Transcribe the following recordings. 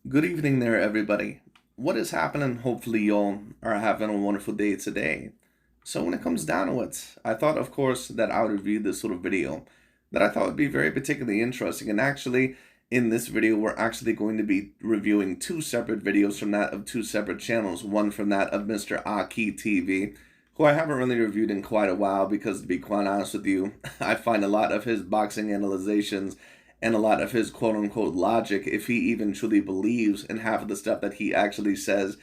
Good evening there, everybody. What is happening? Hopefully, y'all are having a wonderful day today. So, when it comes down to it, I thought, of course, that I would review this little video that I thought would be very particularly interesting. And actually, in this video, we're actually going to be reviewing two separate videos from that of two separate channels. One from that of Mr. Aki TV, who I haven't really reviewed in quite a while because, to be quite honest with you, I find a lot of his boxing analyzations and a lot of his quote-unquote logic, if he even truly believes in half of the stuff that he actually says,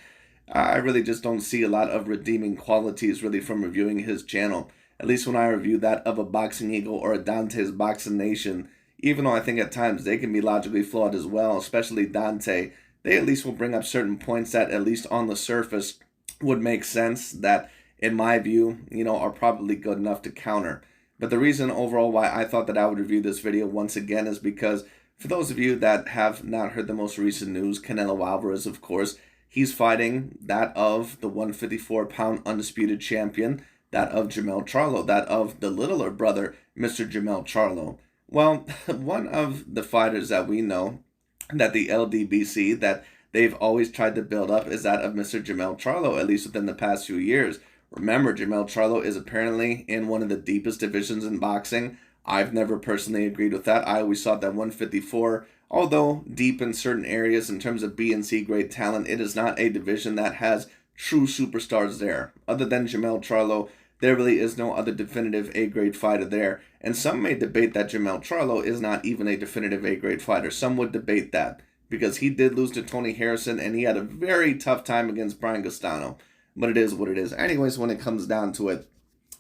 I really just don't see a lot of redeeming qualities really from reviewing his channel. At least when I review that of a Boxing Eagle or a Dante's Boxing Nation, even though I think at times they can be logically flawed as well, especially Dante, they at least will bring up certain points that at least on the surface would make sense that, in my view, are probably good enough to counter. But the reason overall why I thought that I would review this video once again is because for those of you that have not heard the most recent news, Canelo Alvarez, of course, he's fighting that of the 154-pound undisputed champion, that of Jermell Charlo, that of the littler brother, Mr. Jermell Charlo. Well, one of the fighters that we know that the LDBC that they've always tried to build up is that of Mr. Jermell Charlo, at least within the past few years. Remember, Jermell Charlo is apparently in one of the deepest divisions in boxing. I've never personally agreed with that. I always thought that 154, although deep in certain areas in terms of B and C grade talent, it is not a division that has true superstars there. Other than Jermell Charlo, there really is no other definitive A-grade fighter there. And some may debate that Jermell Charlo is not even a definitive A-grade fighter. Some would debate that because he did lose to Tony Harrison and he had a very tough time against Brian Gastano. But it is what it is. Anyways, when it comes down to it,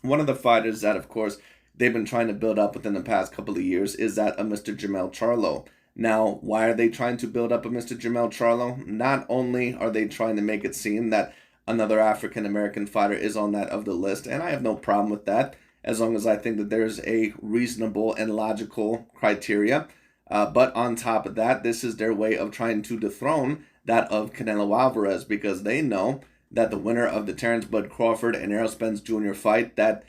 one of the fighters that, of course, they've been trying to build up within the past couple of years is that of Mr. Jermell Charlo. Now, why are they trying to build up a Mr. Jermell Charlo? Not only are they trying to make it seem that another African-American fighter is on that of the list, and I have no problem with that, as long as I think that there's a reasonable and logical criteria. But on top of that, this is their way of trying to dethrone that of Canelo Alvarez, because they know that the winner of the Terrence Bud Crawford and Errol Spence Jr. fight, that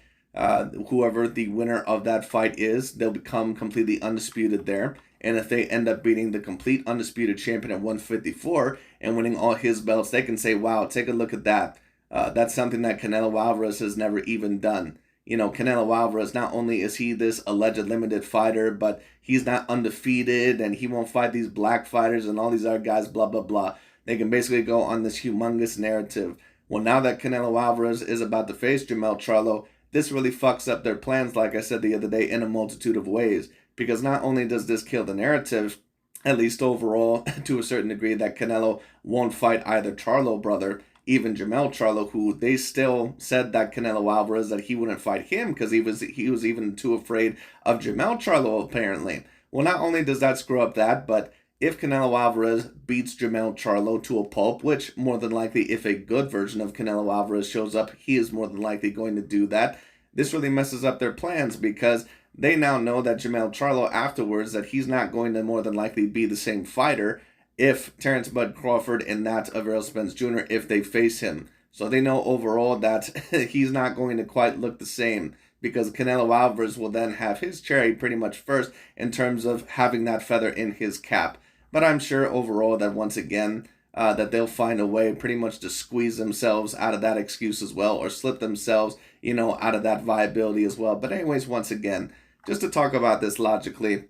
whoever the winner of that fight is, they'll become completely undisputed there. And if they end up beating the complete undisputed champion at 154 and winning all his belts, they can say, wow, take a look at that. That's something that Canelo Alvarez has never even done. Canelo Alvarez, not only is he this alleged limited fighter, but he's not undefeated and he won't fight these black fighters and all these other guys, blah, blah, blah. They can basically go on this humongous narrative. Well, now that Canelo Alvarez is about to face Jermell Charlo, this really fucks up their plans, like I said the other day, in a multitude of ways. Because not only does this kill the narrative, at least overall, to a certain degree, that Canelo won't fight either Charlo brother, even Jermell Charlo, who they still said that Canelo Alvarez, that he wouldn't fight him because he was even too afraid of Jermell Charlo, apparently. Well, not only does that screw up that, but if Canelo Alvarez beats Jermell Charlo to a pulp, which more than likely, if a good version of Canelo Alvarez shows up, he is more than likely going to do that. This really messes up their plans because they now know that Jermell Charlo afterwards, that he's not going to more than likely be the same fighter if Terrence Bud Crawford and that of Errol Spence Jr., if they face him. So they know overall that he's not going to quite look the same, because Canelo Alvarez will then have his cherry pretty much first in terms of having that feather in his cap. But I'm sure overall that once again, that they'll find a way pretty much to squeeze themselves out of that excuse as well, or slip themselves, out of that viability as well. But anyways, once again, just to talk about this logically,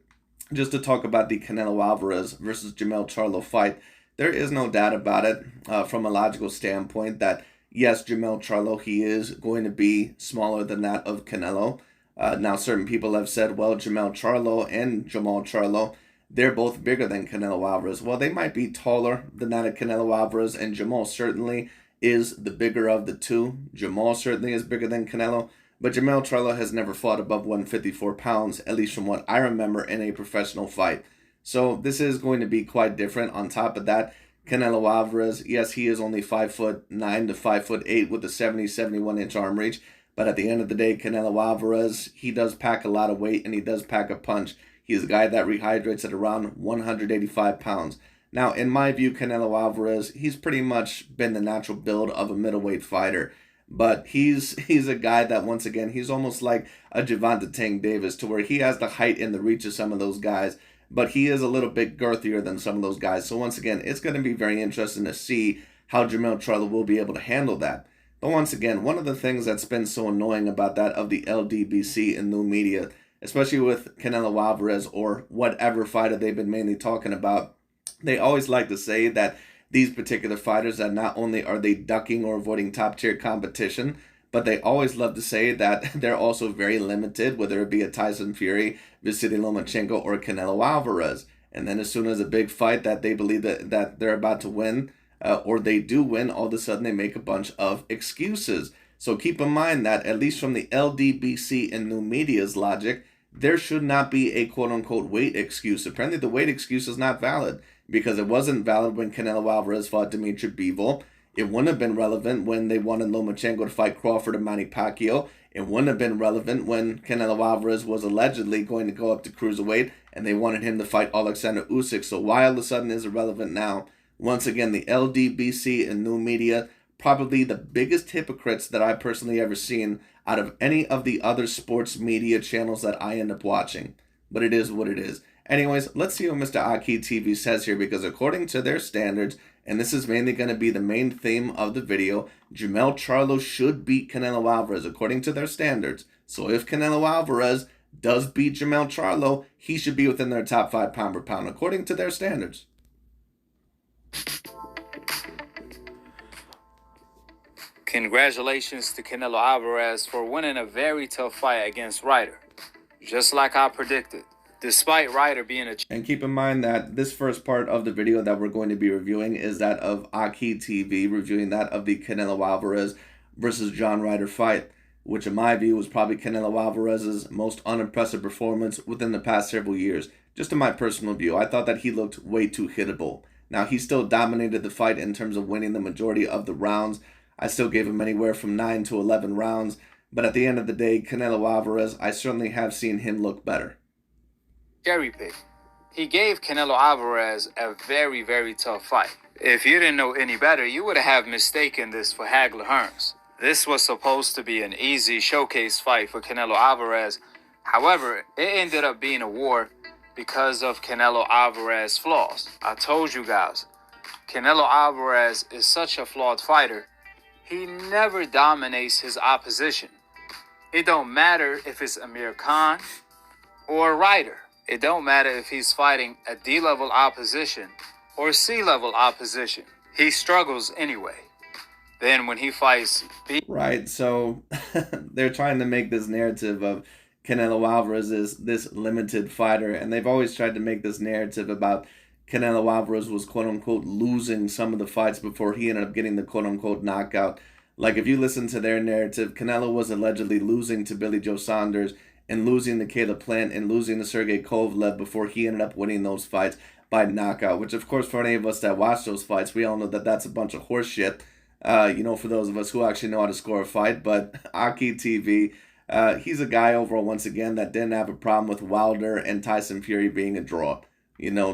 just to talk about the Canelo Alvarez versus Jermell Charlo fight, there is no doubt about it from a logical standpoint that, yes, Jermell Charlo, he is going to be smaller than that of Canelo. Now, certain people have said, well, Jermell Charlo and Jermall Charlo, they're both bigger than Canelo Alvarez. Well, they might be taller than that of Canelo Alvarez, and Jermall certainly is the bigger of the two. Jermall certainly is bigger than Canelo, but Jermell Charlo has never fought above 154 pounds, at least from what I remember, in a professional fight. So this is going to be quite different. On top of that, Canelo Alvarez, yes, he is only 5'9" to 5'8" with a 70-71-inch arm reach, but at the end of the day, Canelo Alvarez, he does pack a lot of weight and he does pack a punch. He's a guy that rehydrates at around 185 pounds. Now, in my view, Canelo Alvarez, he's pretty much been the natural build of a middleweight fighter. But he's a guy that, once again, he's almost like a Gervonta Tank Davis, to where he has the height and the reach of some of those guys. but he is a little bit girthier than some of those guys. So once again, it's going to be very interesting to see how Jermell Charlo will be able to handle that. But once again, one of the things that's been so annoying about that of the LDBC and new media, especially with Canelo Alvarez or whatever fighter they've been mainly talking about, they always like to say that these particular fighters, that not only are they ducking or avoiding top tier competition, but they always love to say that they're also very limited, whether it be a Tyson Fury, Vasily Lomachenko, or Canelo Alvarez. And then as soon as a big fight that they believe that they're about to win, or they do win, all of a sudden they make a bunch of excuses. So keep in mind that, at least from the LDBC and new media's logic, there should not be a quote-unquote weight excuse. Apparently the weight excuse is not valid, because it wasn't valid when Canelo Alvarez fought Dimitri Bivol. It wouldn't have been relevant when they wanted Lomachenko to fight Crawford and Manny Pacquiao. It wouldn't have been relevant when Canelo Alvarez was allegedly going to go up to cruiserweight and they wanted him to fight Alexander Usyk. So why all of a sudden is it relevant now? Once again, the LDBC and new media, probably the biggest hypocrites that I've personally ever seen out of any of the other sports media channels that I end up watching. But it is what it is. Anyways, let's see what Mr. Aki TV says here, because according to their standards, and this is mainly going to be the main theme of the video, Jermell Charlo should beat Canelo Alvarez according to their standards. So if Canelo Alvarez does beat Jermell Charlo, he should be within their top 5 pound for pound according to their standards. Congratulations to Canelo Alvarez for winning a very tough fight against Ryder, just like I predicted. Despite Ryder being a... And keep in mind that this first part of the video that we're going to be reviewing is that of Aki TV, reviewing that of the Canelo Alvarez versus John Ryder fight, which in my view was probably Canelo Alvarez's most unimpressive performance within the past several years. Just in my personal view, I thought that he looked way too hittable. Now, he still dominated the fight in terms of winning the majority of the rounds. I still gave him anywhere from 9 to 11 rounds. But at the end of the day, Canelo Alvarez, I certainly have seen him look better. Cherry pick. He gave Canelo Alvarez a very, very tough fight. If you didn't know any better, you would have mistaken this for Hagler Hearns. This was supposed to be an easy showcase fight for Canelo Alvarez. However, it ended up being a war because of Canelo Alvarez's flaws. I told you guys, Canelo Alvarez is such a flawed fighter. He never dominates his opposition. It don't matter if it's Amir Khan or Ryder. It don't matter if he's fighting a D-level opposition or C-level opposition. He struggles anyway. Then when he fights B... Right, so they're trying to make this narrative of Canelo Alvarez as this limited fighter, and they've always tried to make this narrative about Canelo Alvarez was quote-unquote losing some of the fights before he ended up getting the quote-unquote knockout. Like, if you listen to their narrative, Canelo was allegedly losing to Billy Joe Saunders and losing to Caleb Plant and losing to Sergey Kovalev before he ended up winning those fights by knockout, which, of course, for any of us that watch those fights, we all know that that's a bunch of horse shit, for those of us who actually know how to score a fight. But Aki TV, he's a guy overall, once again, that didn't have a problem with Wilder and Tyson Fury being a draw.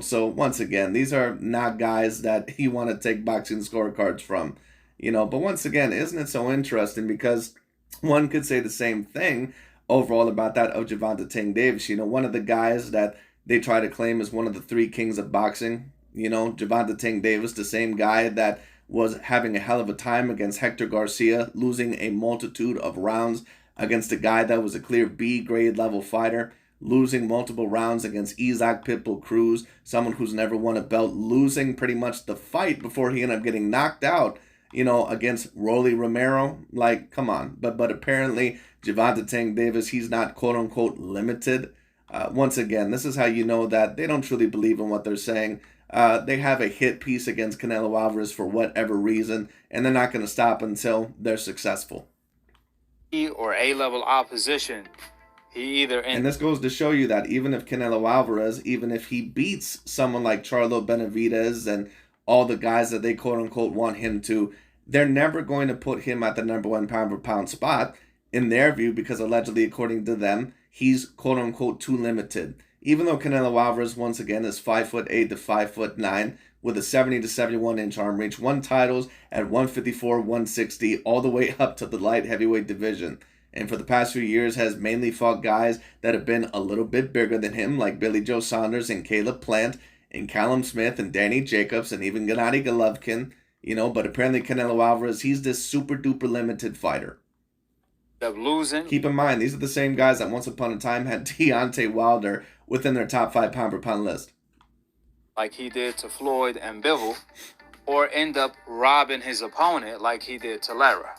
So once again, these are not guys that you want to take boxing scorecards from. But once again, isn't it so interesting, because one could say the same thing overall about that of Gervonta Tank Davis. One of the guys that they try to claim as one of the 3 kings of boxing, Gervonta Tank Davis, the same guy that was having a hell of a time against Hector Garcia, losing a multitude of rounds against a guy that was a clear B grade level fighter, losing multiple rounds against Isaac Pitbull Cruz, someone who's never won a belt, losing pretty much the fight before he ended up getting knocked out, against Rolly Romero. Like, come on. But apparently, Gervonta Tank Davis, he's not quote-unquote limited. Once again, this is how you know that they don't truly believe in what they're saying. They have a hit piece against Canelo Alvarez for whatever reason, and they're not going to stop until they're successful. Or A-level opposition. And this goes to show you that even if Canelo Alvarez, even if he beats someone like Charlo Benavidez and all the guys that they quote-unquote want him to, they're never going to put him at the #1 pound-for-pound spot, in their view, because allegedly, according to them, he's quote-unquote too limited. Even though Canelo Alvarez, once again, is 5'8" to 5'9", with a 70 to 71 inch arm reach, won titles at 154, 160, all the way up to the light heavyweight division. and for the past few years has mainly fought guys that have been a little bit bigger than him, like Billy Joe Saunders and Caleb Plant and Callum Smith and Danny Jacobs and even Gennady Golovkin, but apparently Canelo Alvarez, he's this super duper limited fighter. Of losing. Keep in mind, these are the same guys that once upon a time had Deontay Wilder within their top 5 pound-for-pound list. Like he did to Floyd and Bivol, or end up robbing his opponent like he did to Lara.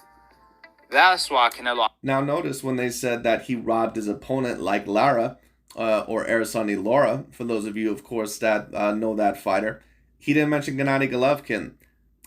That's why Canelo... Now notice when they said that he robbed his opponent like Lara, or Araceli Lara, for those of you, of course, that know that fighter, he didn't mention Gennady Golovkin.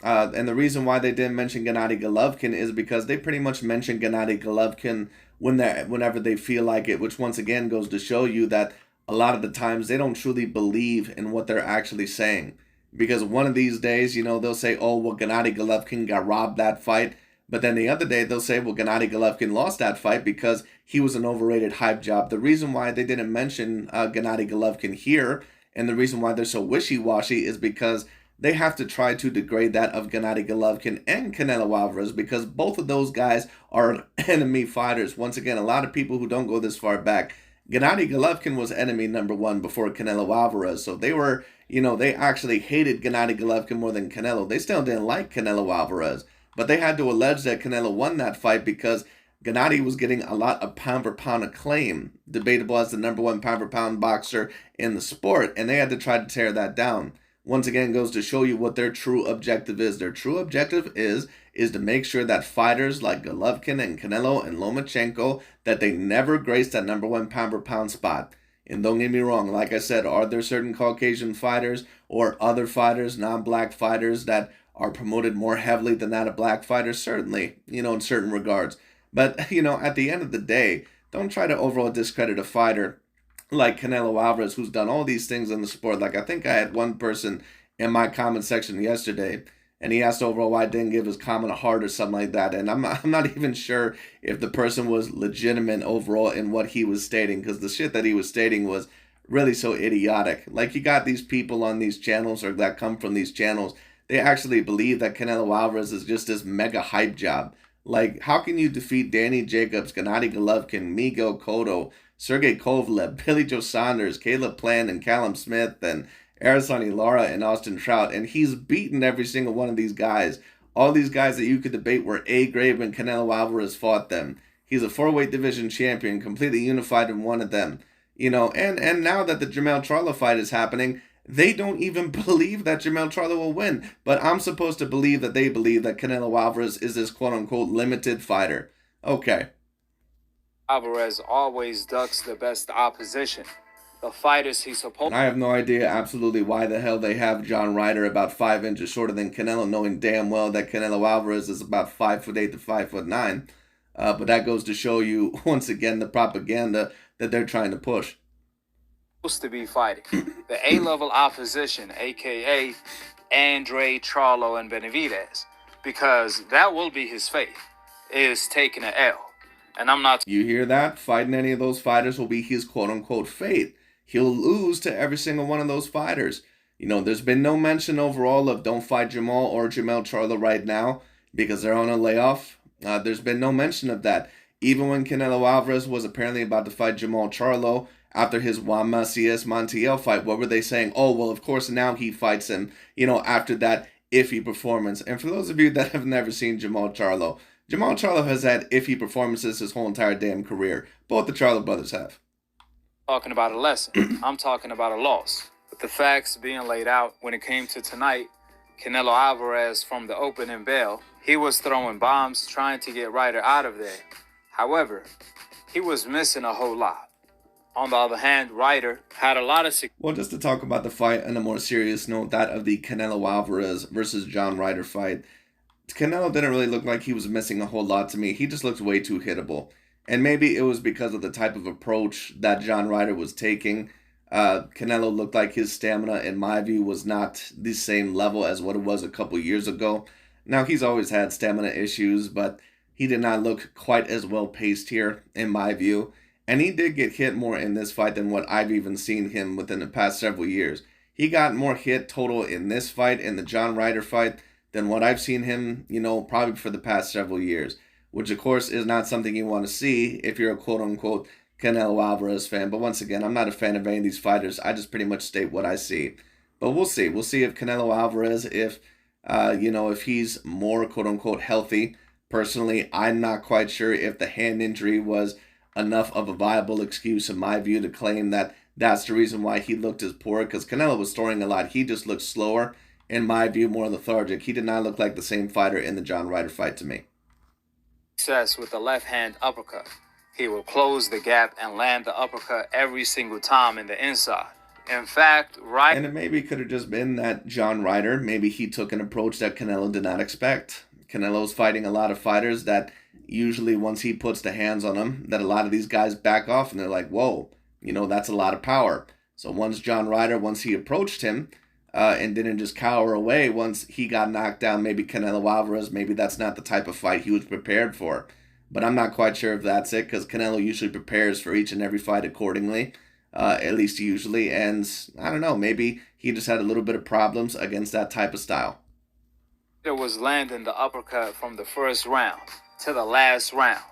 And the reason why they didn't mention Gennady Golovkin is because they pretty much mention Gennady Golovkin whenever they feel like it, which once again goes to show you that a lot of the times they don't truly believe in what they're actually saying. Because one of these days, they'll say, oh, well, Gennady Golovkin got robbed that fight. But then the other day, they'll say, well, Gennady Golovkin lost that fight because he was an overrated hype job. The reason why they didn't mention Gennady Golovkin here, and the reason why they're so wishy-washy, is because they have to try to degrade that of Gennady Golovkin and Canelo Alvarez, because both of those guys are enemy fighters. Once again, a lot of people who don't go this far back, Gennady Golovkin was enemy number 1 before Canelo Alvarez. So they were, they actually hated Gennady Golovkin more than Canelo. They still didn't like Canelo Alvarez. But they had to allege that Canelo won that fight because Gennady was getting a lot of pound-for-pound acclaim, debatable as the number 1 pound-for-pound boxer in the sport, and they had to try to tear that down. Once again, goes to show you what their true objective is. Their true objective is to make sure that fighters like Golovkin and Canelo and Lomachenko, that they never grace that number 1 pound-for-pound spot. And don't get me wrong, like I said, are there certain Caucasian fighters or other fighters, non-black fighters, that are promoted more heavily than that of black fighters? Certainly, in certain regards. But, at the end of the day, don't try to overall discredit a fighter like Canelo Alvarez, who's done all these things in the sport. Like, I think I had one person in my comment section yesterday, and he asked overall why I didn't give his comment a heart or something like that. And I'm not even sure if the person was legitimate overall in what he was stating, because the shit that he was stating was really so idiotic. Like, you got these people on these channels, or that come from these channels, they actually believe that Canelo Alvarez is just this mega hype job. Like, how can you defeat Danny Jacobs, Gennady Golovkin, Miguel Cotto, Sergey Kovalev, Billy Joe Saunders, Caleb Plant, and Callum Smith, and Araceli Lara, and Austin Trout, and he's beaten every single one of these guys. All these guys that you could debate were A-grade when Canelo Alvarez fought them. He's a 4-weight division champion, completely unified in one of them. And now that the Jermell Charlo fight is happening, they don't even believe that Jermell Charlo will win. But I'm supposed to believe that they believe that Canelo Alvarez is this quote-unquote limited fighter. Okay. Alvarez always ducks the best opposition. The fighters he's supposed... I have no idea absolutely why the hell they have John Ryder about 5 inches shorter than Canelo, knowing damn well that Canelo Alvarez is about 5'8" to 5'9". But that goes to show you, once again, the propaganda that they're trying to push. Supposed to be fighting the A-level opposition, aka Andre, Charlo, and Benavidez, because that will be his fate, is taking an L. And I'm not... You hear that? Fighting any of those fighters will be his quote-unquote fate. He'll lose to every single one of those fighters. There's been no mention overall of don't fight Jermell or Jermell Charlo right now because they're on a layoff. There's been no mention of that. Even when Canelo Alvarez was apparently about to fight Jermell Charlo after his Juan Macias Montiel fight, what were they saying? Oh, well, of course, now he fights him, after that iffy performance. And for those of you that have never seen Jermell Charlo has had iffy performances his whole entire damn career. Both the Charlo brothers have. Talking about a lesson. I'm talking about a loss. With the facts being laid out when it came to tonight, Canelo Alvarez from the opening bell, he was throwing bombs trying to get Ryder out of there. However, he was missing a whole lot. On the other hand, Ryder had a lot of... Well, just to talk about the fight on a more serious note, that of the Canelo Alvarez versus John Ryder fight, Canelo didn't really look like he was missing a whole lot to me. He just looked way too hittable. And maybe it was because of the type of approach that John Ryder was taking. Canelo looked like his stamina, in my view, was not the same level as what it was a couple years ago. Now, he's always had stamina issues, but he did not look quite as well paced here, in my view. And he did get hit more in this fight than what I've even seen him within the past several years. He got more hit total in this fight, in the John Ryder fight, than what I've seen him, probably for the past several years. which of course is not something you want to see if you're a quote-unquote Canelo Alvarez fan. But once again, I'm not a fan of any of these fighters. I just pretty much state what I see. But we'll see. We'll see if Canelo Alvarez, if if he's more quote-unquote healthy. Personally, I'm not quite sure if the hand injury was enough of a viable excuse, in my view, to claim that that's the reason why he looked as poor, because Canelo was throwing a lot. He just looked slower, in my view, more lethargic. He did not look like the same fighter in the John Ryder fight to me. Success with the left hand uppercut. He will close the gap and land the uppercut every single time in the inside. In fact, Ryder... And it maybe could have just been that John Ryder, maybe he took an approach that Canelo did not expect. Canelo's fighting a lot of fighters that usually once he puts the hands on them, that a lot of these guys back off and they're like, whoa, that's a lot of power. So once John Ryder, once he approached him and didn't just cower away, once he got knocked down, maybe Canelo Alvarez, maybe that's not the type of fight he was prepared for. But I'm not quite sure if that's it, because Canelo usually prepares for each and every fight accordingly, at least usually. And I don't know, maybe he just had a little bit of problems against that type of style. Ryder was landing the uppercut from the first round to the last round.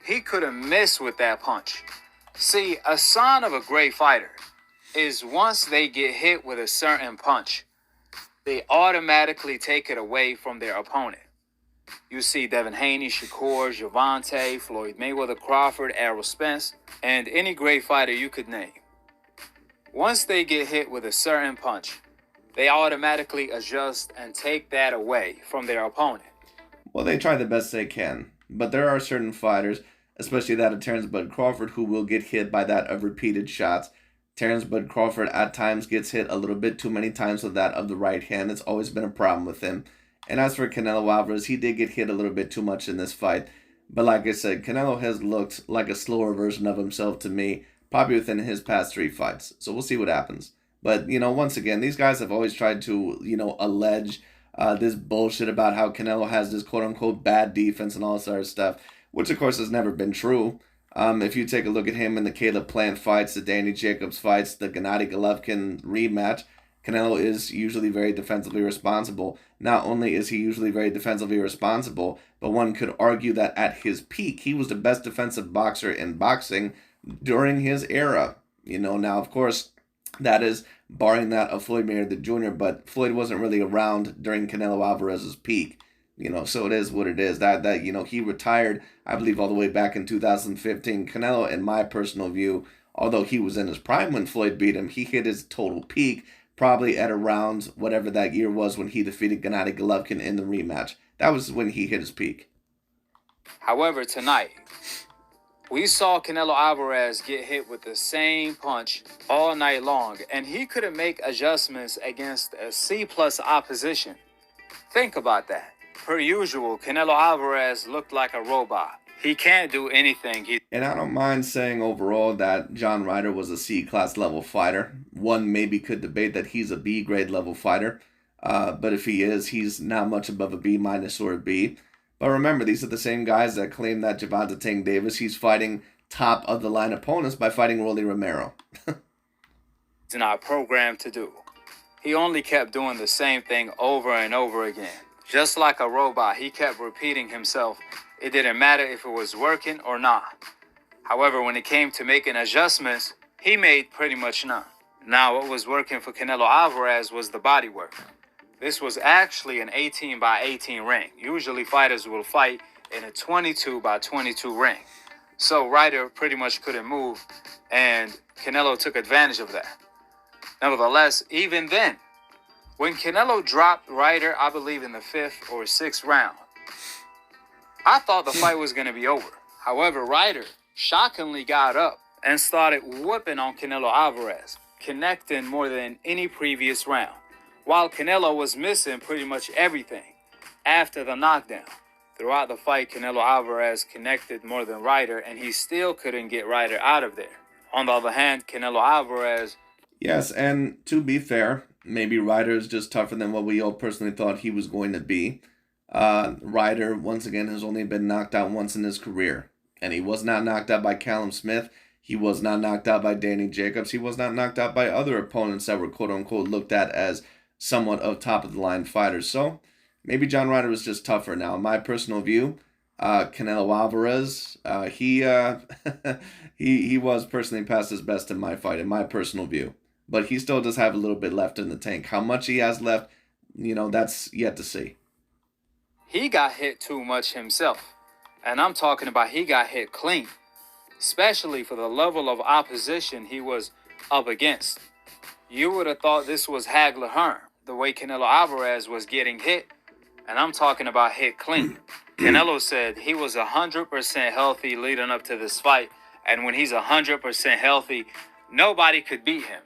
He couldn't miss with that punch. See, a sign of a great fighter is once they get hit with a certain punch, they automatically take it away from their opponent. You see Devin Haney, Shakur, Gervonta, Floyd Mayweather, Crawford, Errol Spence, and any great fighter you could name. Once they get hit with a certain punch, they automatically adjust and take that away from their opponent. Well, they try the best they can, but there are certain fighters, especially that of Terrence Bud Crawford, who will get hit by that of repeated shots. Terrence Bud Crawford at times gets hit a little bit too many times with that of the right hand. It's always been a problem with him. And as for Canelo Alvarez, he did get hit a little bit too much in this fight. But like I said, Canelo has looked like a slower version of himself to me, probably within his past 3 fights. So we'll see what happens. But, once again, these guys have always tried to, allege this bullshit about how Canelo has this quote-unquote bad defense and all this other stuff, which, of course, has never been true. If you take a look at him in the Caleb Plant fights, the Danny Jacobs fights, the Gennady Golovkin rematch, Canelo is usually very defensively responsible. Not only is he usually very defensively responsible, but one could argue that at his peak, he was the best defensive boxer in boxing during his era. Now, of course, that is barring that of Floyd Mayweather Jr., but Floyd wasn't really around during Canelo Alvarez's peak. So it is what it is. That he retired, I believe, all the way back in 2015. Canelo, in my personal view, although he was in his prime when Floyd beat him, he hit his total peak probably at around whatever that year was when he defeated Gennady Golovkin in the rematch. That was when he hit his peak. However, tonight, we saw Canelo Alvarez get hit with the same punch all night long, and he couldn't make adjustments against a C-plus opposition. Think about that. Per usual, Canelo Alvarez looked like a robot. He can't do anything. And I don't mind saying overall that John Ryder was a C-class level fighter. One maybe could debate that he's a B-grade level fighter. But if he is, he's not much above a B- or a B. But remember, these are the same guys that claim that Gervonta Tank Davis, he's fighting top-of-the-line opponents by fighting Rolly Romero. It's not programmed to do. He only kept doing the same thing over and over again. Just like a robot, he kept repeating himself. It didn't matter if it was working or not. However, when it came to making adjustments, he made pretty much none. Now, what was working for Canelo Alvarez was the body work. This was actually an 18 by 18 ring. Usually fighters will fight in a 22 by 22 ring. So Ryder pretty much couldn't move, and Canelo took advantage of that. Nevertheless, even then, when Canelo dropped Ryder, I believe in the 5th or 6th round, I thought the fight was going to be over. However, Ryder shockingly got up and started whooping on Canelo Alvarez, connecting more than any previous round, while Canelo was missing pretty much everything after the knockdown. Throughout the fight, Canelo Alvarez connected more than Ryder, and he still couldn't get Ryder out of there. On the other hand, Canelo Alvarez... Yes, and to be fair, maybe Ryder is just tougher than what we all personally thought he was going to be. Ryder, once again, has only been knocked out once in his career. And he was not knocked out by Callum Smith. He was not knocked out by Danny Jacobs. He was not knocked out by other opponents that were quote-unquote looked at as somewhat of top-of-the-line fighters. So maybe John Ryder was just tougher. Now, in my personal view, Canelo Alvarez, he was personally past his best in my fight, in my personal view. But he still does have a little bit left in the tank. How much he has left, that's yet to see. He got hit too much himself. And I'm talking about he got hit clean, especially for the level of opposition he was up against. You would have thought this was Hagler Hearn, the way Canelo Alvarez was getting hit. And I'm talking about hit clean. Canelo said he was 100% healthy leading up to this fight. And when he's 100% healthy, nobody could beat him.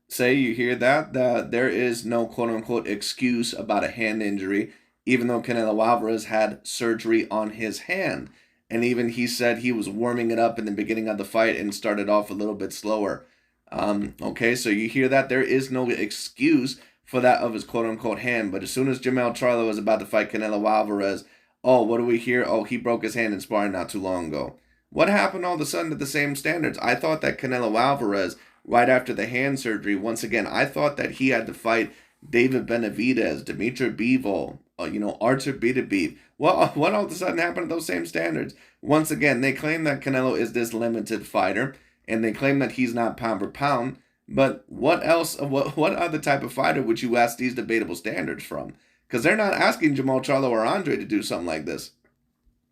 Say you hear that there is no quote-unquote excuse about a hand injury, even though Canelo Alvarez had surgery on his hand. And even he said he was warming it up in the beginning of the fight and started off a little bit slower. Okay, so you hear that there is no excuse for that of his quote-unquote hand. But as soon as Jermell Charlo was about to fight Canelo Alvarez, oh, what do we hear? Oh, he broke his hand in sparring not too long ago. What happened all of a sudden to the same standards? I thought that Canelo Alvarez, right after the hand surgery, once again, I thought that he had to fight David Benavidez, Dimitri Bivol, Artur Beterbiev. Well, what all of a sudden happened to those same standards? Once again, they claim that Canelo is this limited fighter, and they claim that he's not pound for pound. But what else? What other type of fighter would you ask these debatable standards from? Because they're not asking Jermell Charlo or Andre to do something like this.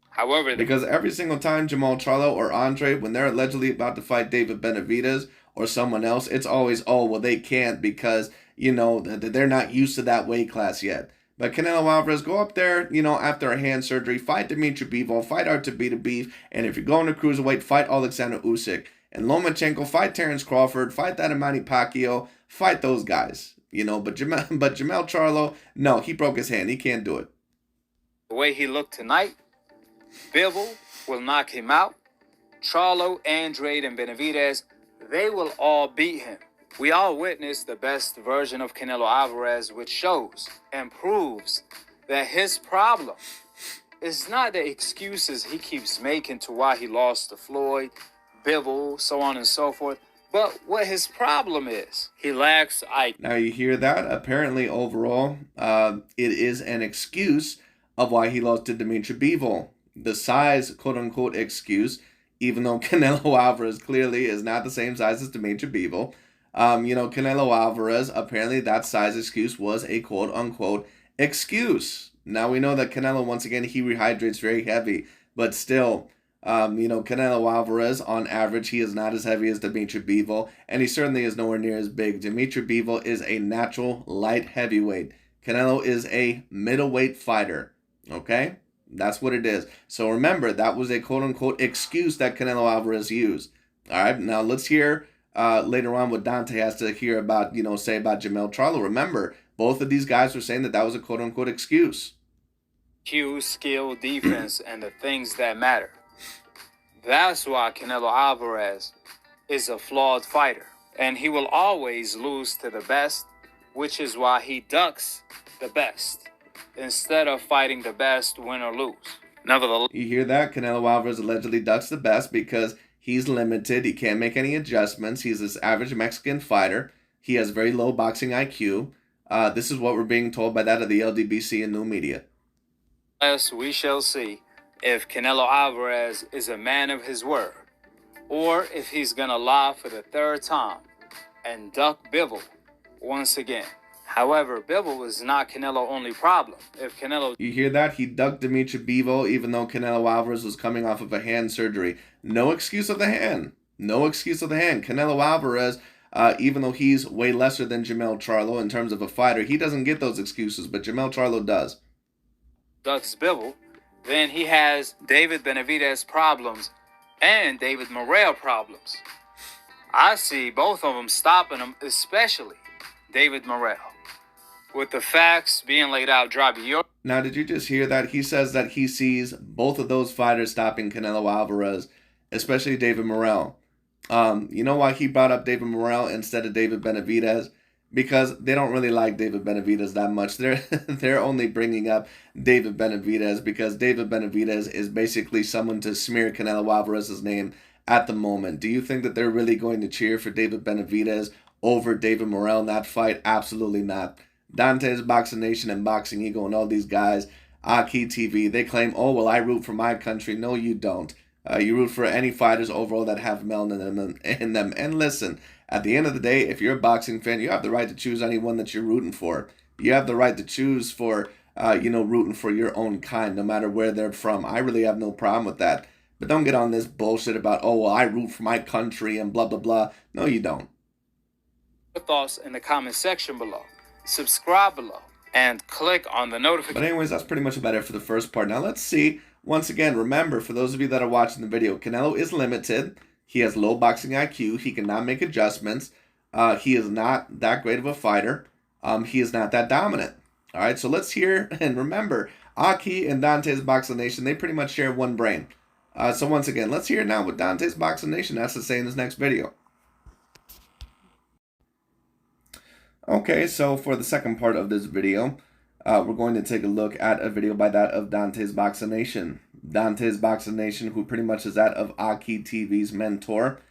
However, because every single time Jermell Charlo or Andre, when they're allegedly about to fight David Benavidez or someone else, it's always, oh, well, they can't because, they're not used to that weight class yet. But Canelo Alvarez, go up there, after a hand surgery, fight Dimitri Bivol, fight Artur Beterbiev, and if you're going to cruiserweight, fight Alexander Usyk. And Lomachenko, fight Terrence Crawford, fight that Manny Pacquiao, fight those guys. But Jermell Charlo, no, he broke his hand. He can't do it. The way he looked tonight, Bivol will knock him out. Charlo, Andrade, and Benavidez, they will all beat him. We all witnessed the best version of Canelo Alvarez, which shows and proves that his problem is not the excuses he keeps making to why he lost to Floyd, Bivol, so on and so forth, but what his problem is. He lacks IQ. Now you hear that? Apparently, overall, it is an excuse of why he lost to Dimitri Bivol. The size, quote-unquote, excuse, even though Canelo Alvarez clearly is not the same size as Dimitri Bivol. Canelo Alvarez, apparently that size excuse was a quote-unquote excuse. Now we know that Canelo, once again, he rehydrates very heavy, but still, Canelo Alvarez, on average, he is not as heavy as Dimitri Bivol, and he certainly is nowhere near as big. Dimitri Bivol is a natural light heavyweight. Canelo is a middleweight fighter, okay? That's what it is. So remember, that was a quote-unquote excuse that Canelo Alvarez used. All right, now let's hear later on what Dante has to hear about, say about Jermell Charlo. Remember, both of these guys were saying that was a quote-unquote excuse. Q, skill, defense, and the things that matter. That's why Canelo Alvarez is a flawed fighter. And he will always lose to the best, which is why he ducks the best instead of fighting the best, win or lose. Nevertheless, you hear that? Canelo Alvarez allegedly ducks the best because he's limited. He can't make any adjustments. He's this average Mexican fighter. He has very low boxing IQ. This is what we're being told by that of the LDBC and new media. Yes, we shall see if Canelo Alvarez is a man of his word, or if he's going to lie for the third time and duck Bivol once again. However, Bivol is not Canelo's only problem. If Canelo... You hear that? He ducked Dimitri Bivol even though Canelo Alvarez was coming off of a hand surgery. No excuse of the hand. No excuse of the hand. Canelo Alvarez, even though he's way lesser than Jermell Charlo in terms of a fighter, he doesn't get those excuses, but Jermell Charlo does. Ducks Bivol, then he has David Benavidez problems and David Morrell problems. I see both of them stopping him, especially David Morrell. With the facts being laid out, Now, did you just hear that? He says that he sees both of those fighters stopping Canelo Alvarez, especially David Morrell. You know why he brought up David Morrell instead of David Benavidez? Because they don't really like David Benavidez that much. They're only bringing up David Benavidez because David Benavidez is basically someone to smear Canelo Alvarez's name at the moment. Do you think that they're really going to cheer for David Benavidez over David Morrell in that fight? Absolutely not. Dante's Boxing Nation and Boxing Eagle and all these guys, Aki TV. They claim, oh, well, I root for my country. No, you don't. You root for any fighters overall that have melanin in them. And listen, at the end of the day, if you're a boxing fan, you have the right to choose anyone that you're rooting for. You have the right to choose for, rooting for your own kind, no matter where they're from. I really have no problem with that. But don't get on this bullshit about, oh, well, I root for my country and blah, blah, blah. No, you don't. Thoughts in the comment section below. Subscribe below and click on the notification. But anyways, that's pretty much about it for the first part. Now let's see. Once again, remember, for those of you that are watching the video, Canelo is limited. He has low boxing IQ. He cannot make adjustments. He is not that great of a fighter. He is not that dominant. All right, so let's hear and remember, Aki and Dante's Boxing Nation, they pretty much share one brain. So once again, let's hear now what Dante's Boxing Nation has to say in this next video. Okay, so for the second part of this video, we're going to take a look at a video by that of Dante's Boxing Nation. Dante's Boxing Nation, who pretty much is that of Aki TV's mentor.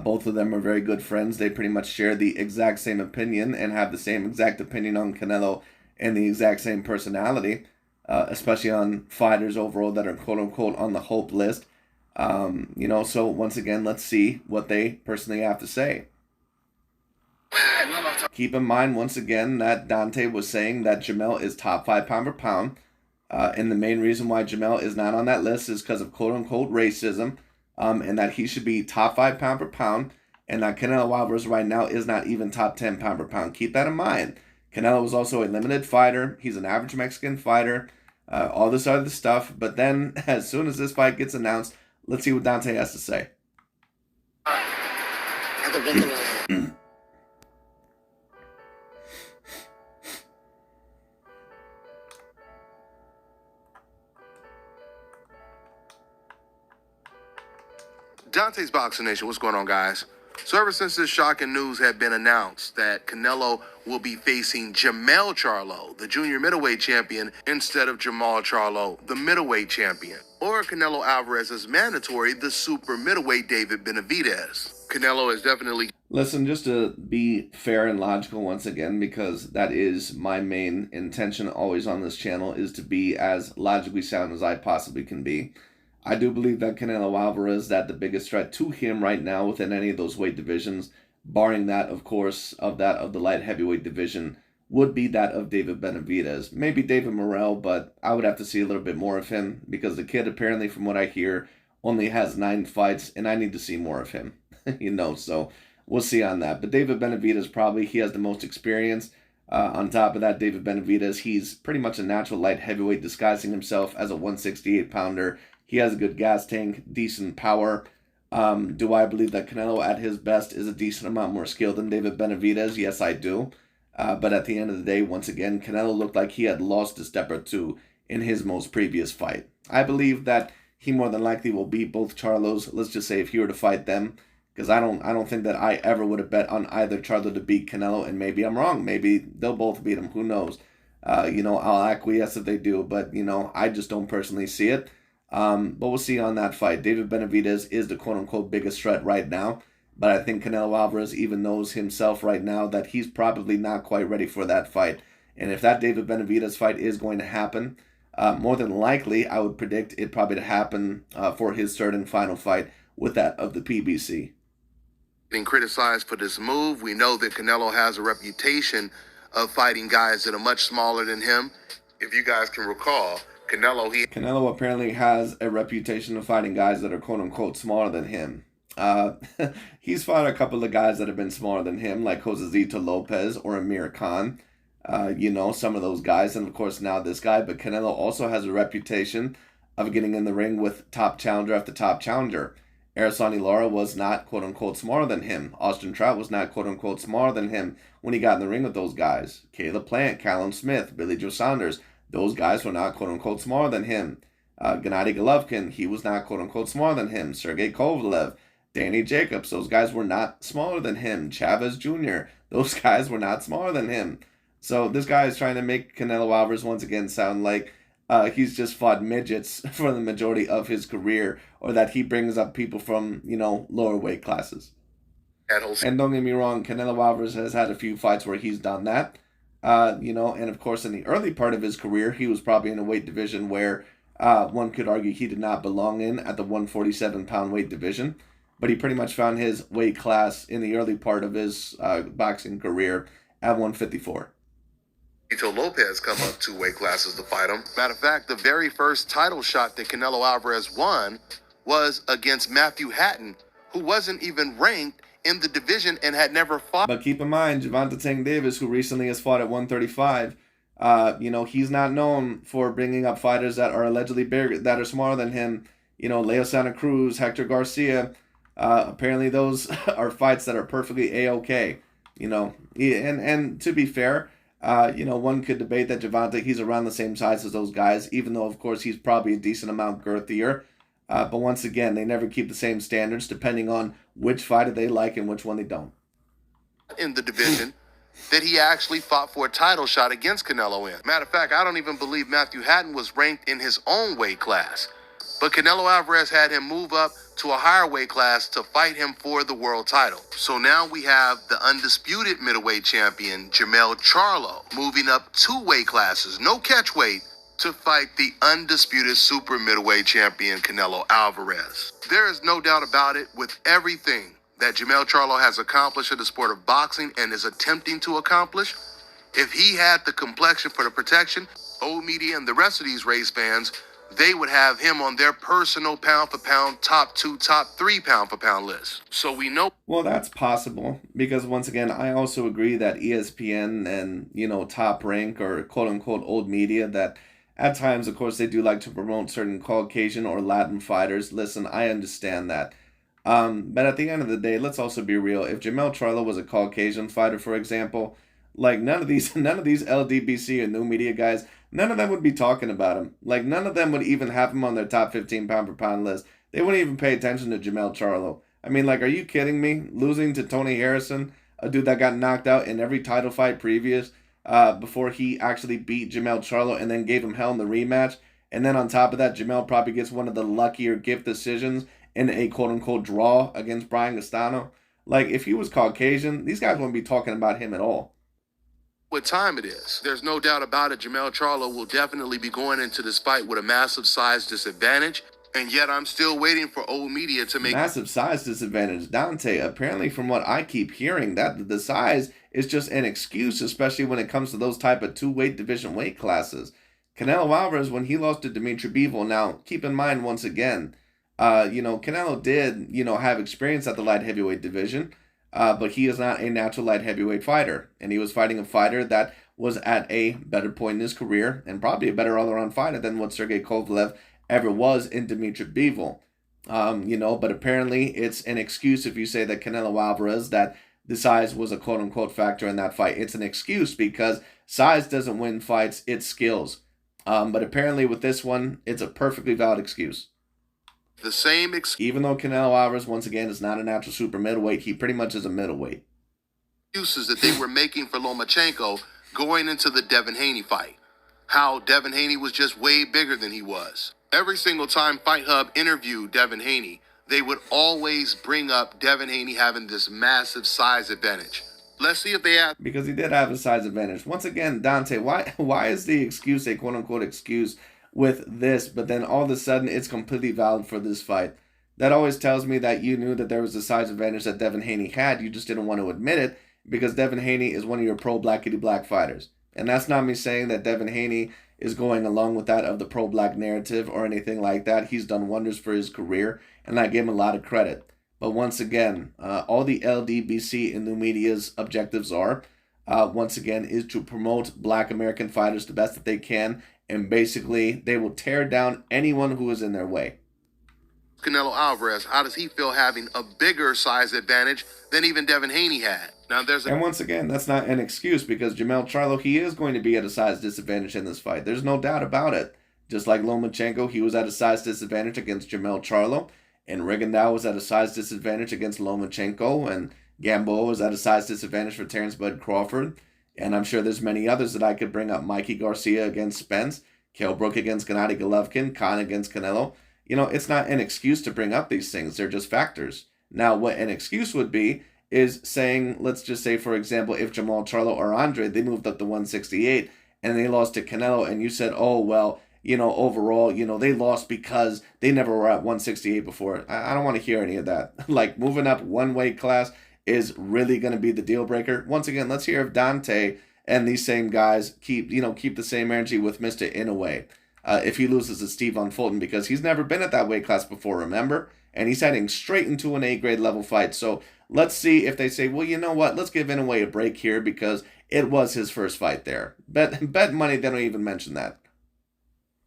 Both of them are very good friends. They pretty much share the exact same opinion and have the same exact opinion on Canelo and the exact same personality, especially on fighters overall that are quote-unquote on the hope list. So once again, let's see what they personally have to say. Keep in mind, once again, that Dante was saying that Jermell is top 5 pound per pound. And the main reason why Jermell is not on that list is because of quote-unquote racism. And that he should be top 5 pound per pound. And that Canelo Alvarez right now is not even top 10 pound per pound. Keep that in mind. Canelo was also a limited fighter. He's an average Mexican fighter. All this other stuff. But then, as soon as this fight gets announced, let's see what Dante has to say. Dante's Boxing Nation, what's going on, guys? So ever since this shocking news had been announced that Canelo will be facing Jermell Charlo, the junior middleweight champion, instead of Jermell Charlo, the middleweight champion, or Canelo Alvarez is mandatory, the super middleweight David Benavidez. Canelo is definitely... Listen, just to be fair and logical once again, because that is my main intention always on this channel, is to be as logically sound as I possibly can be. I do believe that Canelo Alvarez, that the biggest threat to him right now within any of those weight divisions, barring that, of course, of the light heavyweight division, would be that of David Benavidez. Maybe David Morrell, but I would have to see a little bit more of him, because the kid, apparently, from what I hear, only has 9 fights, and I need to see more of him. So we'll see on that. But David Benavidez, probably, he has the most experience. On top of that, David Benavidez, he's pretty much a natural light heavyweight, disguising himself as a 168-pounder. He has a good gas tank, decent power. Do I believe that Canelo at his best is a decent amount more skilled than David Benavidez? Yes, I do. But at the end of the day, once again, Canelo looked like he had lost a step or two in his most previous fight. I believe that he more than likely will beat both Charlos. Let's just say if he were to fight them, because I don't think that I ever would have bet on either Charlo to beat Canelo, and maybe I'm wrong. Maybe they'll both beat him. Who knows? I'll acquiesce if they do, but I just don't personally see it. But we'll see on that fight. David Benavidez is the quote-unquote biggest threat right now. But I think Canelo Alvarez even knows himself right now that he's probably not quite ready for that fight. And if that David Benavidez fight is going to happen, more than likely, I would predict it probably to happen for his third and final fight with that of the PBC. Being criticized for this move, we know that Canelo has a reputation of fighting guys that are much smaller than him. If you guys can recall, Canelo apparently has a reputation of fighting guys that are quote-unquote smaller than him. He's fought a couple of guys that have been smaller than him, like Josezito Lopez or Amir Khan. Some of those guys, and of course now this guy. But Canelo also has a reputation of getting in the ring with top challenger after top challenger. Erislandy Lara was not quote-unquote smaller than him. Austin Trout was not quote-unquote smaller than him when he got in the ring with those guys. Caleb Plant, Callum Smith, Billy Joe Saunders. Those guys were not quote-unquote smaller than him. Gennady Golovkin, he was not quote-unquote smaller than him. Sergey Kovalev, Danny Jacobs, those guys were not smaller than him. Chavez Jr., those guys were not smaller than him. So this guy is trying to make Canelo Alvarez once again sound like he's just fought midgets for the majority of his career, or that he brings up people from, lower weight classes. And don't get me wrong, Canelo Alvarez has had a few fights where he's done that. And of course, in the early part of his career, he was probably in a weight division where one could argue he did not belong in at the 147-pound weight division. But he pretty much found his weight class in the early part of his boxing career at 154. Tito Lopez come up 2 weight classes to fight him. Matter of fact, the very first title shot that Canelo Alvarez won was against Matthew Hatton, who wasn't even ranked in the division and had never fought. But keep in mind, Gervonta Tank Davis, who recently has fought at 135, he's not known for bringing up fighters that are allegedly bigger, that are smaller than him. Leo Santa Cruz, Hector Garcia. Apparently those are fights that are perfectly A-OK. And to be fair, one could debate that Gervonta, he's around the same size as those guys, even though, of course, he's probably a decent amount girthier. But once again, they never keep the same standards depending on which fighter they like and which one they don't. In the division that he actually fought for a title shot against Canelo in. Matter of fact, I don't even believe Matthew Hatton was ranked in his own weight class. But Canelo Alvarez had him move up to a higher weight class to fight him for the world title. So now we have the undisputed middleweight champion, Jermell Charlo, moving up 2 weight classes, no catch weight, to fight the undisputed super middleweight champion, Canelo Alvarez. There is no doubt about it, with everything that Jermell Charlo has accomplished in the sport of boxing and is attempting to accomplish, if he had the complexion for the protection, old media and the rest of these race fans, they would have him on their personal pound-for-pound top 2, top 3 pound-for-pound list. So we know. Well, that's possible because, once again, I also agree that ESPN and, Top Rank or quote-unquote old media, that at times, of course, they do like to promote certain Caucasian or Latin fighters. Listen, I understand that. But at the end of the day, let's also be real. If Jermell Charlo was a Caucasian fighter, for example, like none of these LDBC and new media guys, none of them would be talking about him. Like, none of them would even have him on their top 15 pound-for-pound list. They wouldn't even pay attention to Jermell Charlo. I mean, like, are you kidding me? Losing to Tony Harrison, a dude that got knocked out in every title fight previous, before he actually beat Jermell Charlo and then gave him hell in the rematch. And then on top of that, Jermell probably gets one of the luckier gift decisions in a quote-unquote draw against Brian Castano. Like, if he was Caucasian, these guys wouldn't be talking about him at all. What time it is. There's no doubt about it. Jermell Charlo will definitely be going into this fight with a massive size disadvantage. And yet I'm still waiting for old media to make massive size disadvantage. Dante, apparently from what I keep hearing, that the size is just an excuse, especially when it comes to those type of 2 weight division weight classes. Canelo Alvarez, when he lost to Dimitri Bivol, now keep in mind once again, Canelo did, have experience at the light heavyweight division. But he is not a natural light heavyweight fighter. And he was fighting a fighter that was at a better point in his career and probably a better all-around fighter than what Sergey Kovalev ever was in Dimitri Bivol. But apparently it's an excuse if you say that Canelo Alvarez, that the size was a quote-unquote factor in that fight. It's an excuse because size doesn't win fights, it's skills. But apparently with this one, it's a perfectly valid excuse. The same even though Canelo Alvarez, once again, is not a natural super middleweight, he pretty much is a middleweight. Excuses that they were making for Lomachenko going into the Devin Haney fight. How Devin Haney was just way bigger than he was. Every single time Fight Hub interviewed Devin Haney, they would always bring up Devin Haney having this massive size advantage. Let's see if they have. Because he did have a size advantage. Once again, Dante, why is the excuse a quote-unquote excuse with this, but then all of a sudden it's completely valid for this fight? That always tells me that you knew that there was a size advantage that Devin Haney had. You just didn't want to admit it because Devin Haney is one of your pro-blackity-black fighters. And that's not me saying that Devin Haney is going along with that of the pro-black narrative or anything like that. He's done wonders for his career, and I give him a lot of credit. But once again, all the LDBC and new media's objectives are, once again, is to promote black American fighters the best that they can. And basically, they will tear down anyone who is in their way. Canelo Alvarez, how does he feel having a bigger size advantage than even Devin Haney had? And once again, that's not an excuse because Jermell Charlo, he is going to be at a size disadvantage in this fight. There's no doubt about it. Just like Lomachenko, he was at a size disadvantage against Jermell Charlo. And Rigondeaux was at a size disadvantage against Lomachenko. And Gamboa was at a size disadvantage for Terrence Bud Crawford. And I'm sure there's many others that I could bring up. Mikey Garcia against Spence, Kell Brook against Gennady Golovkin, Khan against Canelo. It's not an excuse to bring up these things. They're just factors. Now, what an excuse would be is saying, let's just say, for example, if Jermell Charlo or Andre, they moved up to 168 and they lost to Canelo, and you said, oh, well, overall, they lost because they never were at 168 before. I don't want to hear any of that. Like, moving up one weight class is really going to be the deal breaker. Once again, let's hear if Dante and these same guys keep the same energy with Mr. Inoue. If he loses to Stephen Fulton, because he's never been at that weight class before, remember? And he's heading straight into an A-grade level fight. So let's see if they say, well, you know what? Let's give Inoue a break here because it was his first fight there. Bet money they don't even mention that.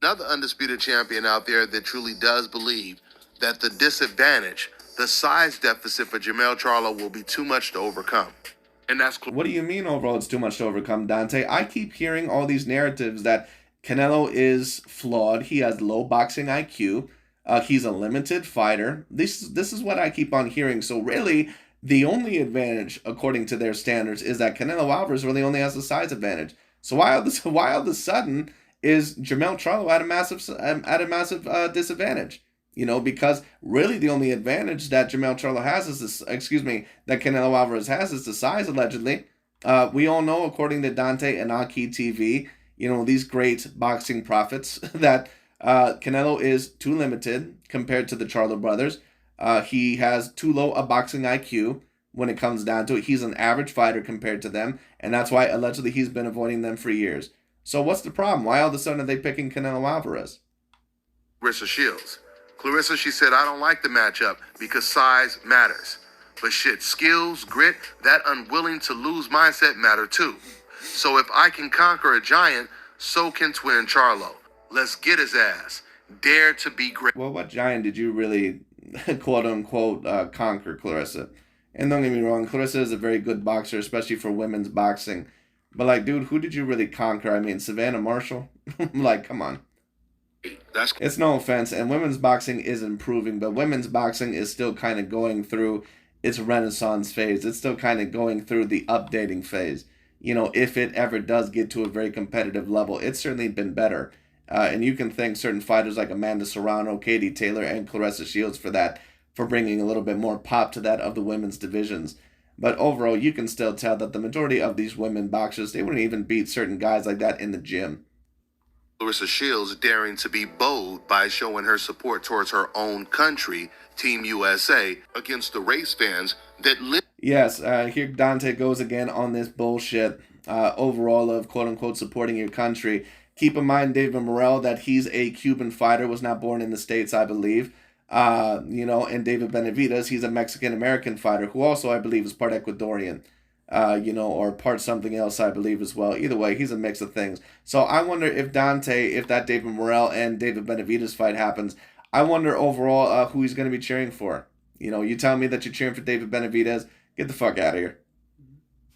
Another undisputed champion out there that truly does believe that the disadvantage, the size deficit for Jermell Charlo will be too much to overcome. And that's what do you mean overall it's too much to overcome, Dante? I keep hearing all these narratives that Canelo is flawed. He has low boxing IQ. He's a limited fighter. This is what I keep on hearing. So really, the only advantage, according to their standards, is that Canelo Alvarez really only has a size advantage. So why all of a sudden is Jermell Charlo at a massive disadvantage? Because really the only advantage that Jermell Charlo has is that Canelo Alvarez has is the size, allegedly. We all know, according to Dante and Aki TV, these great boxing prophets, that Canelo is too limited compared to the Charlo brothers. He has too low a boxing IQ when it comes down to it. He's an average fighter compared to them, and that's why allegedly he's been avoiding them for years. So what's the problem? Why all of a sudden are they picking Canelo Alvarez? Clarissa Shields. Clarissa, she said, I don't like the matchup because size matters. But shit, skills, grit, that unwilling to lose mindset matter too. So if I can conquer a giant, so can twin Charlo. Let's get his ass. Dare to be great. Well, what giant did you really, quote unquote, conquer, Clarissa? And don't get me wrong, Clarissa is a very good boxer, especially for women's boxing. But like, dude, who did you really conquer? I mean, Savannah Marshall? Like, come on. It's no offense, and women's boxing is improving, but women's boxing is still kind of going through its renaissance phase. It's still kind of going through the updating phase. If it ever does get to a very competitive level, it's certainly been better. And you can thank certain fighters like Amanda Serrano, Katie Taylor, and Clarissa Shields for bringing a little bit more pop to that of the women's divisions. But overall, you can still tell that the majority of these women boxers, they wouldn't even beat certain guys like that in the gym. Clarissa Shields daring to be bold by showing her support towards her own country, Team USA, against the race fans that live. Yes, here Dante goes again on this bullshit overall of quote-unquote supporting your country. Keep in mind, David Morrell, that he's a Cuban fighter, was not born in the States, I believe. And David Benavidez, he's a Mexican-American fighter who also, I believe, is part Ecuadorian. Or part something else, I believe, as well. Either way, he's a mix of things. So I wonder if that David Morrell and David Benavidez fight happens, I wonder overall who he's going to be cheering for. You tell me that you're cheering for David Benavidez, get the fuck out of here.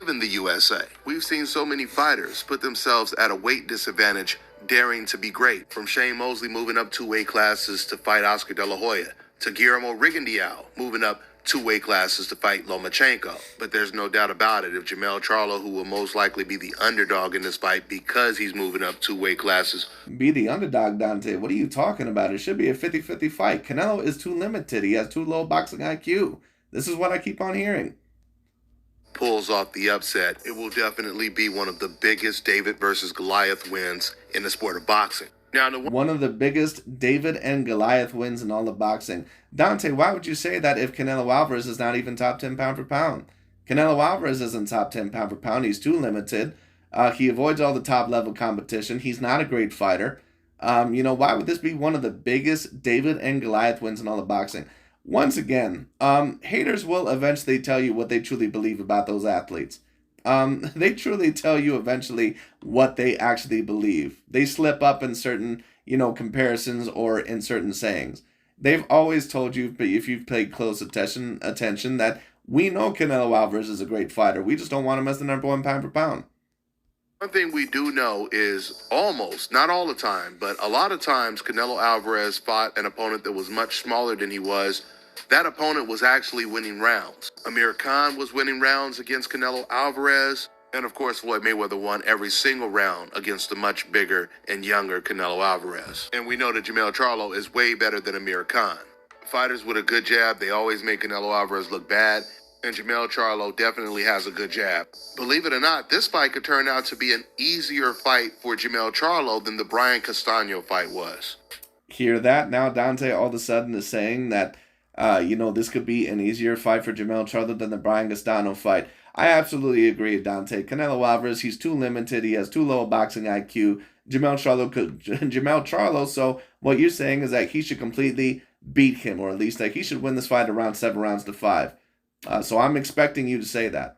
In the USA, we've seen so many fighters put themselves at a weight disadvantage, daring to be great. From Shane Mosley moving up 2 weight classes to fight Oscar De La Hoya, to Guillermo Rigondeaux moving up 2 weight classes to fight Lomachenko. But there's no doubt about it, if Jermell Charlo, who will most likely be the underdog in this fight because he's moving up 2 weight classes. Be the underdog, Dante? What are you talking about? It should be a 50-50 fight. Canelo is too limited. He has too low boxing IQ. This is what I keep on hearing. Pulls off the upset, it will definitely be one of the biggest David versus Goliath wins in the sport of boxing. Now, one of the biggest David and Goliath wins in all of boxing. Dante, why would you say that if Canelo Alvarez is not even top 10 pound for pound? Canelo Alvarez isn't top 10 pound for pound. He's too limited. He avoids all the top level competition. He's not a great fighter. Why would this be one of the biggest David and Goliath wins in all of boxing? Once again, haters will eventually tell you what they truly believe about those athletes. They truly tell you eventually what they actually believe. They slip up in certain, comparisons or in certain sayings. They've always told you, but if you've paid close attention, that we know Canelo Alvarez is a great fighter. We just don't want him as the number 1 pound for pound. One thing we do know is almost, not all the time, but a lot of times Canelo Alvarez fought an opponent that was much smaller than he was. That opponent was actually winning rounds. Amir Khan was winning rounds against Canelo Alvarez. And of course, Floyd Mayweather won every single round against the much bigger and younger Canelo Alvarez. And we know that Jermell Charlo is way better than Amir Khan. Fighters with a good jab, they always make Canelo Alvarez look bad. And Jermell Charlo definitely has a good jab. Believe it or not, this fight could turn out to be an easier fight for Jermell Charlo than the Brian Castano fight was. Hear that? Now Dante all of a sudden is saying that, this could be an easier fight for Jermell Charlo than the Brian Castano fight. I absolutely agree with Dante. Canelo Alvarez, he's too limited. He has too low a boxing IQ. Jermell Charlo, so what you're saying is that he should completely beat him, or at least like he should win this fight around 7 rounds to 5. So I'm expecting you to say that.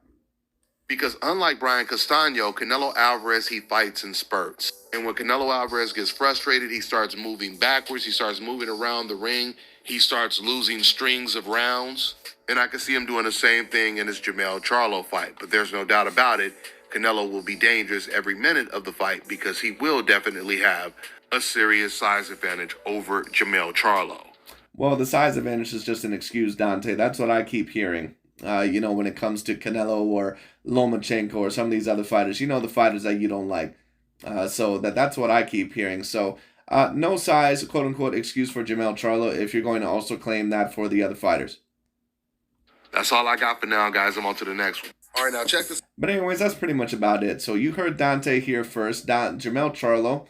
Because unlike Brian Castano, Canelo Alvarez, he fights in spurts. And when Canelo Alvarez gets frustrated, he starts moving backwards. He starts moving around the ring. He starts losing strings of rounds. And I can see him doing the same thing in his Jermell Charlo fight. But there's no doubt about it, Canelo will be dangerous every minute of the fight because he will definitely have a serious size advantage over Jermell Charlo. Well, the size advantage is just an excuse, Dante. That's what I keep hearing. When it comes to Canelo or Lomachenko or some of these other fighters, the fighters that you don't like. So that's what I keep hearing. So no size, quote unquote, excuse for Jermell Charlo if you're going to also claim that for the other fighters. That's all I got for now, guys. I'm on to the next one. All right, now check this. But anyways, that's pretty much about it. So you heard Dante here first. Jermell Charlo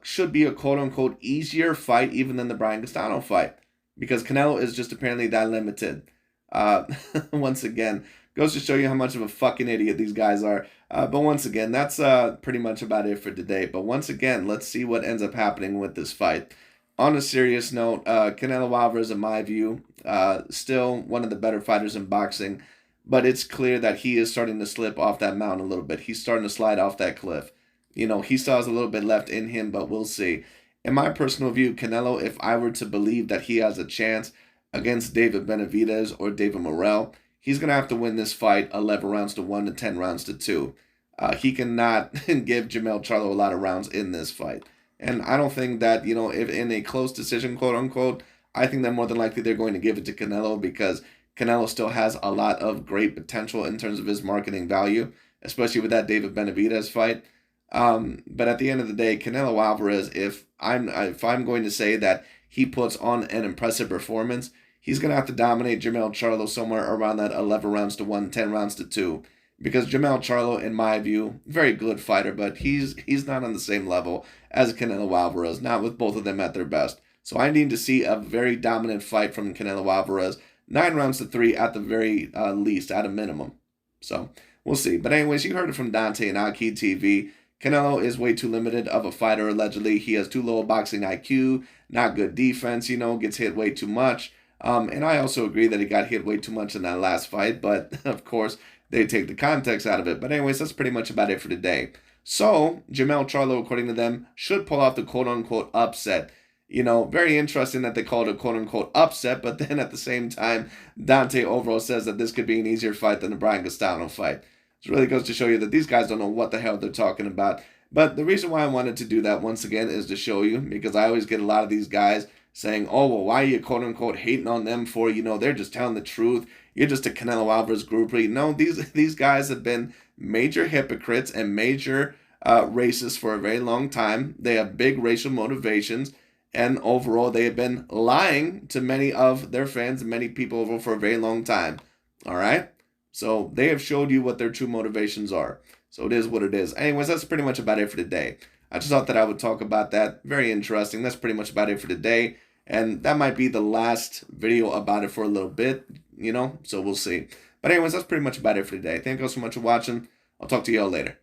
should be a quote unquote easier fight even than the Brian Castano fight because Canelo is just apparently that limited. Once again, goes to show you how much of a fucking idiot these guys are. But once again, that's pretty much about it for today. But once again, let's see what ends up happening with this fight. On a serious note, Canelo Alvarez, in my view, still one of the better fighters in boxing. But it's clear that he is starting to slip off that mountain a little bit. He's starting to slide off that cliff. He still has a little bit left in him, but we'll see. In my personal view, Canelo, if I were to believe that he has a chance against David Benavidez or David Morrell, he's going to have to win this fight 11 rounds to 1 to 10 rounds to 2. He cannot give Jermell Charlo a lot of rounds in this fight. And I don't think that, if in a close decision, quote unquote, I think that more than likely they're going to give it to Canelo because Canelo still has a lot of great potential in terms of his marketing value, especially with that David Benavidez fight. But at the end of the day, Canelo Alvarez, if I'm going to say that he puts on an impressive performance, he's going to have to dominate Jermell Charlo somewhere around that 11 rounds to 1, 10 rounds to 2. Because Jermell Charlo, in my view, very good fighter, but he's not on the same level as Canelo Alvarez, not with both of them at their best. So I need to see a very dominant fight from Canelo Alvarez, 9 rounds to 3 at the very least, at a minimum. So we'll see. But anyways, you heard it from Dante and Aki TV. Canelo is way too limited of a fighter, allegedly. He has too low a boxing IQ, not good defense, gets hit way too much. And I also agree that he got hit way too much in that last fight, but of course, they take the context out of it. But anyways, that's pretty much about it for today. So, Jermell Charlo, according to them, should pull off the quote-unquote upset. Very interesting that they call it a quote-unquote upset, but then at the same time, Dante overall says that this could be an easier fight than the Brian Castano fight. It really goes to show you that these guys don't know what the hell they're talking about. But the reason why I wanted to do that once again is to show you, because I always get a lot of these guys saying, oh, well, why are you quote-unquote hating on them for, they're just telling the truth. You're just a Canelo Alvarez groupie. No, these guys have been major hypocrites and major racists for a very long time. They have big racial motivations. And overall, they have been lying to many of their fans and many people over for a very long time. All right? So they have showed you what their true motivations are. So it is what it is. Anyways, that's pretty much about it for today. I just thought that I would talk about that. Very interesting. That's pretty much about it for today. And that might be the last video about it for a little bit, so we'll see. But anyways, that's pretty much about it for today. Thank you all so much for watching. I'll talk to you all later.